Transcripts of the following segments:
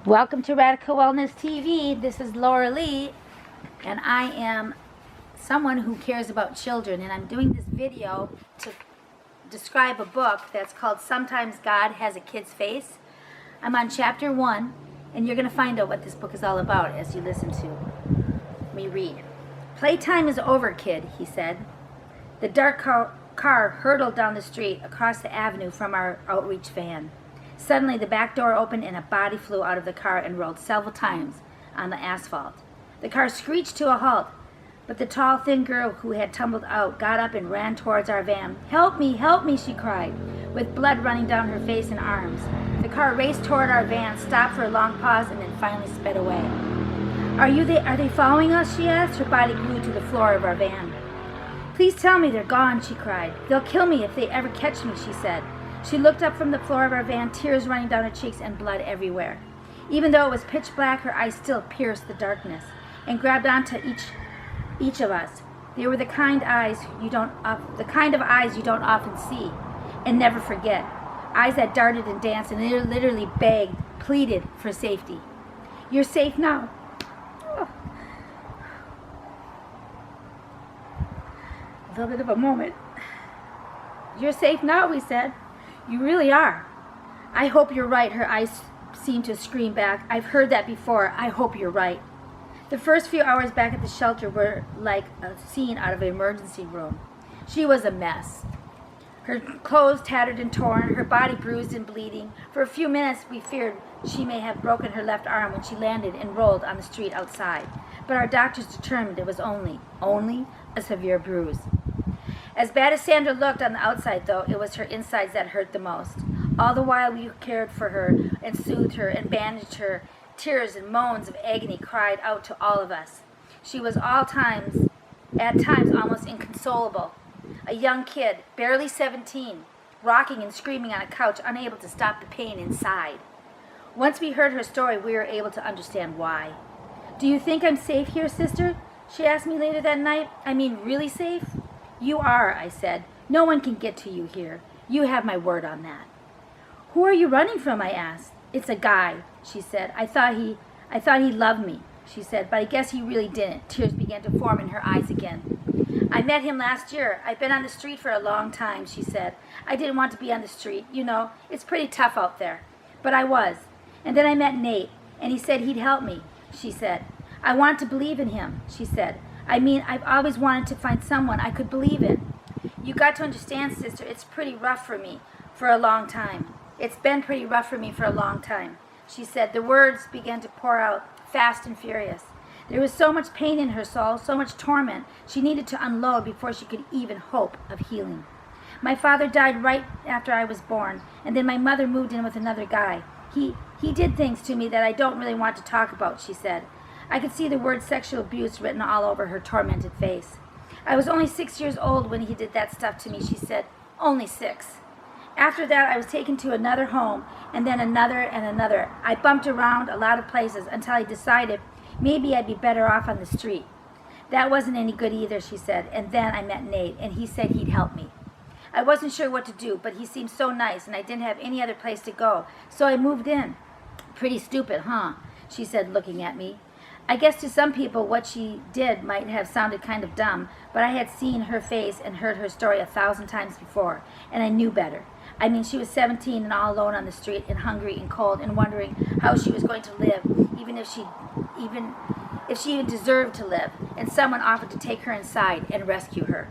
Welcome to Radical Wellness TV. This is Laura Lee, and I am someone who cares about children, and I'm doing this video to describe a book that's called Sometimes God Has a Kid's Face. I'm on chapter 1, and you're going to find out what this book is all about as you listen to me read. "Playtime is over, kid," he said. The dark car hurtled down the street across the avenue from our outreach van. Suddenly, the back door opened and a body flew out of the car and rolled several times on the asphalt. The car screeched to a halt, but the tall, thin girl who had tumbled out got up and ran towards our van. Help me, she cried, with blood running down her face and arms. The car raced toward our van, stopped for a long pause, and then finally sped away. Are they following us?" she asked, her body glued to the floor of our van. "Please tell me they're gone," she cried. "They'll kill me if they ever catch me," she said. She looked up from the floor of our van, tears running down her cheeks and blood everywhere. Even though it was pitch black, her eyes still pierced the darkness and grabbed onto each of us. They were the kind of eyes you don't often see and never forget. Eyes that darted and danced and literally begged, pleaded for safety. "You're safe now." Oh. A little bit of a moment. "You're safe now," we said. "You really are." "I hope you're right," her eyes seemed to scream back. "I've heard that before. I hope you're right." The first few hours back at the shelter were like a scene out of an emergency room. She was a mess. Her clothes tattered and torn, her body bruised and bleeding. For a few minutes we feared she may have broken her left arm when she landed and rolled on the street outside. But our doctors determined it was only a severe bruise. As bad as Sandra looked on the outside, though, it was her insides that hurt the most. All the while we cared for her and soothed her and bandaged her, tears and moans of agony cried out to all of us. She was at times almost inconsolable. A young kid, barely 17, rocking and screaming on a couch, unable to stop the pain inside. Once we heard her story, we were able to understand why. "Do you think I'm safe here, sister?" she asked me later that night. "I mean, really safe?" "You are," I said. "No one can get to you here. You have my word on that." "Who are you running from?" I asked. "It's a guy," she said. I thought he loved me," she said, "but I guess he really didn't." Tears began to form in her eyes again. "I met him last year. I've been on the street for a long time," she said. "I didn't want to be on the street. You know, it's pretty tough out there. But I was. And then I met Nate, and he said he'd help me," she said. "I want to believe in him," she said. "I mean, I've always wanted to find someone I could believe in. You got to understand, sister, it's pretty rough for me for a long time. It's been pretty rough for me for a long time," she said. The words began to pour out fast and furious. There was so much pain in her soul, so much torment, she needed to unload before she could even hope of healing. "My father died right after I was born, and then my mother moved in with another guy. He did things to me that I don't really want to talk about," she said. I could see the word sexual abuse written all over her tormented face. "I was only 6 years old when he did that stuff to me," she said. "Only 6. After that, I was taken to another home, and then another and another. I bumped around a lot of places until I decided maybe I'd be better off on the street. That wasn't any good either," she said. "And then I met Nate, and he said he'd help me. I wasn't sure what to do, but he seemed so nice, and I didn't have any other place to go, so I moved in." "Pretty stupid, huh?" she said, looking at me. I guess to some people what she did might have sounded kind of dumb, but I had seen her face and heard her story 1,000 times before, and I knew better. I mean, she was 17 and all alone on the street and hungry and cold and wondering how she was going to live, even if she even deserved to live, and someone offered to take her inside and rescue her.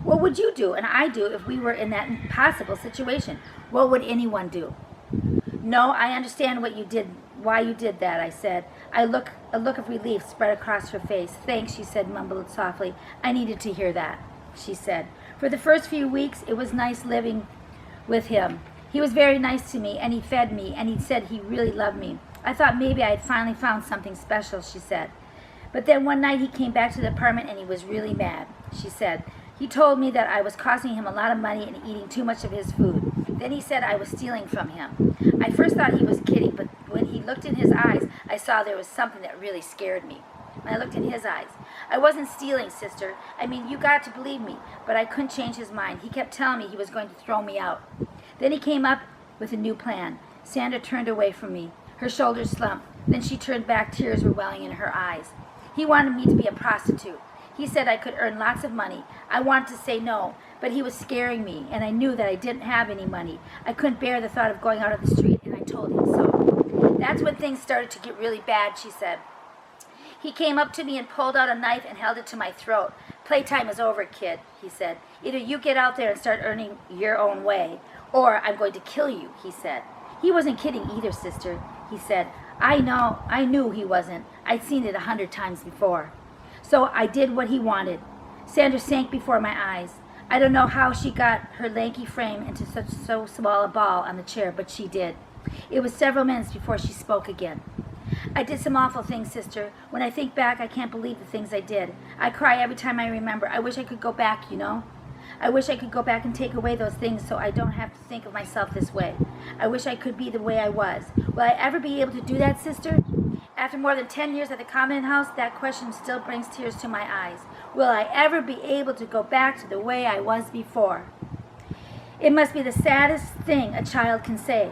What would you do, and I do, if we were in that impossible situation? What would anyone do? "No, I understand why you did that," I said. A look of relief spread across her face. "Thanks," she said, mumbled softly. "I needed to hear that," she said. "For the first few weeks, it was nice living with him. He was very nice to me, and he fed me, and he said he really loved me. I thought maybe I had finally found something special," she said. "But then one night he came back to the apartment, and he was really mad," she said. "He told me that I was costing him a lot of money and eating too much of his food. Then he said I was stealing from him. I first thought he was kidding, but when he looked in his eyes, I saw there was something that really scared me. When I looked in his eyes, I wasn't stealing, sister. I mean, you got to believe me, but I couldn't change his mind. He kept telling me he was going to throw me out. Then he came up with a new plan." Sandra turned away from me. Her shoulders slumped. Then she turned back. Tears were welling in her eyes. He wanted me to be a prostitute. He said I could earn lots of money. I wanted to say no, but he was scaring me, and I knew that I didn't have any money. I couldn't bear the thought of going out on the street, and I told him so. That's when things started to get really bad, she said. He came up to me and pulled out a knife and held it to my throat. Playtime is over, kid, he said. Either you get out there and start earning your own way, or I'm going to kill you, he said. He wasn't kidding either, sister, he said. I knew he wasn't. I'd seen it 100 times before. So I did what he wanted. Sandra sank before my eyes. I don't know how she got her lanky frame into so small a ball on the chair, but she did. It was several minutes before she spoke again. I did some awful things, sister. When I think back, I can't believe the things I did. I cry every time I remember. I wish I could go back, you know. I wish I could go back and take away those things so I don't have to think of myself this way. I wish I could be the way I was. Will I ever be able to do that, sister? After more than 10 years at the Common House, that question still brings tears to my eyes. Will I ever be able to go back to the way I was before? It must be the saddest thing a child can say.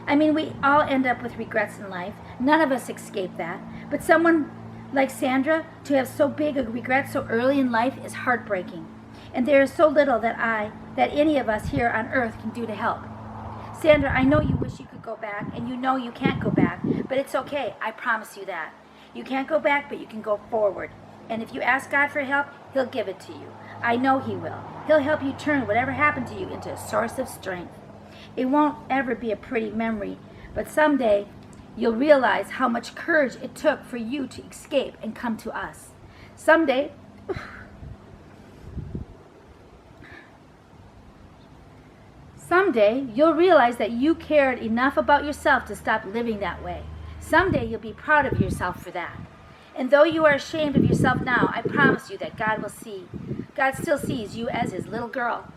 I mean, we all end up with regrets in life. None of us escape that. But someone like Sandra, to have so big a regret so early in life is heartbreaking. And there is so little that any of us here on earth can do to help. Sandra, I know you wish you could go back, and you know you can't go back, but it's okay, I promise you that. You can't go back, but you can go forward. And if you ask God for help, He'll give it to you. I know He will. He'll help you turn whatever happened to you into a source of strength. It won't ever be a pretty memory, but someday you'll realize how much courage it took for you to escape and come to us. Someday you'll realize that you cared enough about yourself to stop living that way. Someday you'll be proud of yourself for that. And though you are ashamed of yourself now, I promise you that God still sees you as His little girl.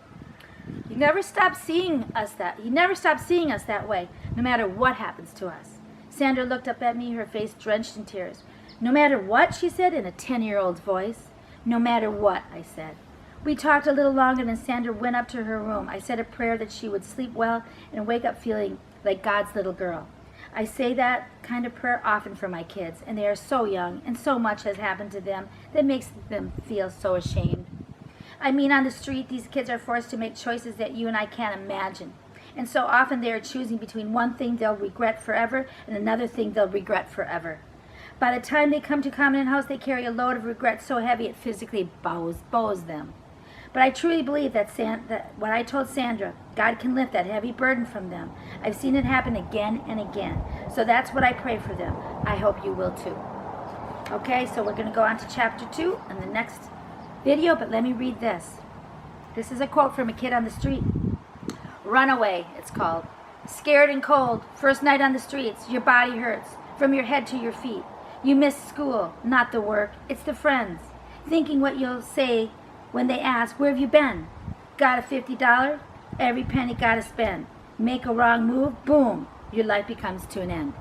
He never stops seeing us that way, no matter what happens to us. Sandra looked up at me, her face drenched in tears. No matter what, she said in a 10-year-old's voice. No matter what, I said. We talked a little longer, and then Sandra went up to her room. I said a prayer that she would sleep well and wake up feeling like God's little girl. I say that kind of prayer often for my kids, and they are so young, and so much has happened to them that makes them feel so ashamed. I mean, on the street, these kids are forced to make choices that you and I can't imagine. And so often they are choosing between one thing they'll regret forever and another thing they'll regret forever. By the time they come to Common House, they carry a load of regret so heavy it physically bows them. But I truly believe that what I told Sandra, God can lift that heavy burden from them. I've seen it happen again and again. So that's what I pray for them. I hope you will too. Okay, so we're going to go on to chapter 2 in the next video, but let me read this. This is a quote from a kid on the street. Runaway, it's called. Scared and cold, first night on the streets, your body hurts, from your head to your feet. You miss school, not the work, it's the friends. Thinking what you'll say when they ask, where have you been? Got a $50? Every penny gotta spend. Make a wrong move, boom, your life becomes to an end.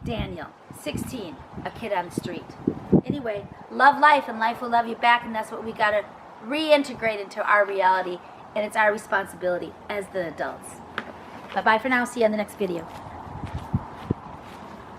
Daniel, 16, a kid on the street. Anyway, love life and life will love you back, and that's what we gotta reintegrate into our reality, and it's our responsibility as the adults. Bye-bye for now. See you on the next video.